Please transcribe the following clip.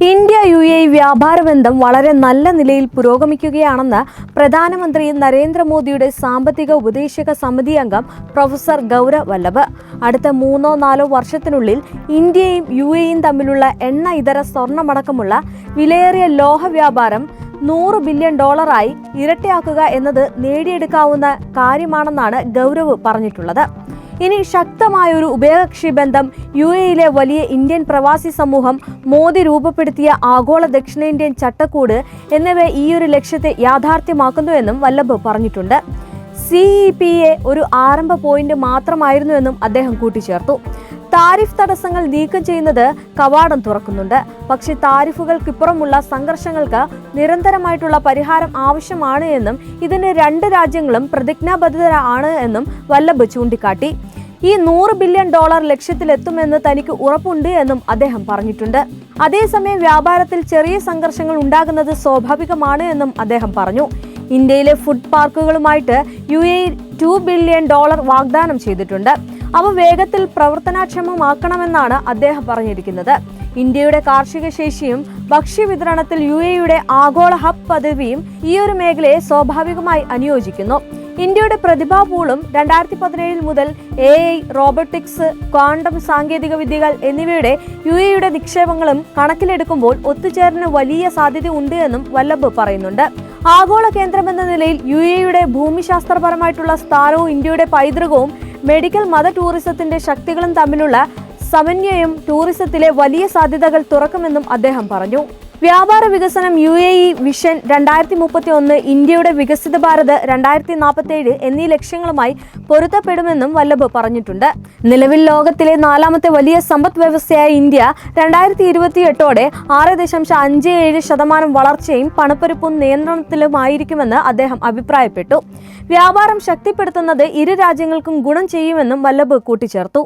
India UAE വ്യാപാര ബന്ധം വളരെ നല്ല നിലയിൽ പുരോഗമിക്കുകയാണെന്ന് പ്രധാനമന്ത്രി നരേന്ദ്രമോദിയുടെ സാമ്പത്തിക ഉപദേശക സമിതി അംഗം പ്രൊഫസർ ഗൗരവ് വല്ലഭ്. അടുത്ത 3-4 വർഷത്തിനുള്ളിൽ ഇന്ത്യയും UAEയും തമ്മിലുള്ള എണ്ണ ഇതര സ്വർണ്ണമടക്കമുള്ള വിലയേറിയ ലോഹ വ്യാപാരം $100 ബില്യൺ ഇരട്ടിയാക്കുക എന്നത് നേടിയെടുക്കാവുന്ന കാര്യമാണെന്നാണ് ഗൗരവ് പറഞ്ഞിട്ടുള്ളത്. ഇനി ശക്തമായ ഒരു ഉഭയകക്ഷി ബന്ധം UAEയിലെ വലിയ ഇന്ത്യൻ പ്രവാസി സമൂഹം, മോദി രൂപപ്പെടുത്തിയ ആഗോള ദക്ഷിണേന്ത്യൻ ചട്ടക്കൂട് എന്നിവ ഈ ഒരു ലക്ഷ്യത്തെ യാഥാർത്ഥ്യമാക്കുന്നുവെന്നും വല്ലഭ് പറഞ്ഞിട്ടുണ്ട്. CEPA ഒരു ആരംഭ പോയിന്റ് മാത്രമായിരുന്നുവെന്നും അദ്ദേഹം കൂട്ടിച്ചേർത്തു. താരിഫ് തടസ്സങ്ങൾ നീക്കം ചെയ്യുന്നത് കവാടം തുറക്കുന്നുണ്ട്. പക്ഷേ താരിഫുകൾക്കിപ്പുറമുള്ള സംഘർഷങ്ങൾക്ക് നിരന്തരമായിട്ടുള്ള പരിഹാരം ആവശ്യമാണ് എന്നും ഇതിന് 2 രാജ്യങ്ങളും പ്രതിജ്ഞാബദ്ധരാണ് എന്നും വല്ലഭ് ചൂണ്ടിക്കാട്ടി. ഈ $100 ബില്യൺ ലക്ഷ്യത്തിലെത്തുമെന്ന് തനിക്ക് ഉറപ്പുണ്ട് എന്നും അദ്ദേഹം പറഞ്ഞിട്ടുണ്ട്. അതേസമയം വ്യാപാരത്തിൽ ചെറിയ സംഘർഷങ്ങൾ ഉണ്ടാകുന്നത് സ്വാഭാവികമാണ് എന്നും അദ്ദേഹം പറഞ്ഞു. ഇന്ത്യയിലെ ഫുഡ് പാർക്കുകളുമായിട്ട് UAE $2 ബില്യൺ വാഗ്ദാനം ചെയ്തിട്ടുണ്ട്. അവ വേഗത്തിൽ പ്രവർത്തനക്ഷമമാക്കണമെന്നാണ് അദ്ദേഹം പറഞ്ഞിരിക്കുന്നത്. ഇന്ത്യയുടെ കാർഷിക ശേഷിയും ഭക്ഷ്യവിതരണത്തിൽ UAEയുടെ ആഗോള ഹബ് പദവിയും ഈ ഒരു മേഖലയെ സ്വാഭാവികമായി അനുയോജിക്കുന്നു. ഇന്ത്യയുടെ പ്രതിഭാപൂളും 2017 മുതൽ AI, റോബോട്ടിക്സ്, ക്വാണ്ടം സാങ്കേതിക വിദ്യകൾ എന്നിവയുടെ UAEയുടെ നിക്ഷേപങ്ങളും കണക്കിലെടുക്കുമ്പോൾ ഒത്തുചേരലിന് വലിയ സാധ്യത ഉണ്ട് എന്നും വല്ലഭ് പറയുന്നുണ്ട്. ആഗോള കേന്ദ്രമെന്ന നിലയിൽ UAEയുടെ ഭൂമിശാസ്ത്രപരമായിട്ടുള്ള സ്ഥാനവും ഇന്ത്യയുടെ പൈതൃകവും മെഡിക്കൽ മത ടൂറിസത്തിന്റെ ശക്തികളും തമ്മിലുള്ള സമന്വയം ടൂറിസത്തിലെ വലിയ സാധ്യതകൾ തുറക്കുമെന്നും അദ്ദേഹം പറഞ്ഞു. വ്യാപാര വികസനം, UAE വിഷൻ 2031, ഇന്ത്യയുടെ വികസിത ഭാരത് 2047 എന്നീ ലക്ഷ്യങ്ങളുമായി പൊരുത്തപ്പെടുമെന്നും വല്ലഭ് പറഞ്ഞിട്ടുണ്ട്. നിലവിൽ ലോകത്തിലെ 4ാമത്തെ വലിയ സമ്പദ് വ്യവസ്ഥയായ ഇന്ത്യ 2028ഓടെ 6.57% വളർച്ചയും പണപ്പെരുപ്പവും നിയന്ത്രണത്തിലുമായിരിക്കുമെന്ന് അദ്ദേഹം അഭിപ്രായപ്പെട്ടു. വ്യാപാരം ശക്തിപ്പെടുത്തുന്നത് ഇരു രാജ്യങ്ങൾക്കും ഗുണം ചെയ്യുമെന്നും വല്ലഭ് കൂട്ടിച്ചേർത്തു.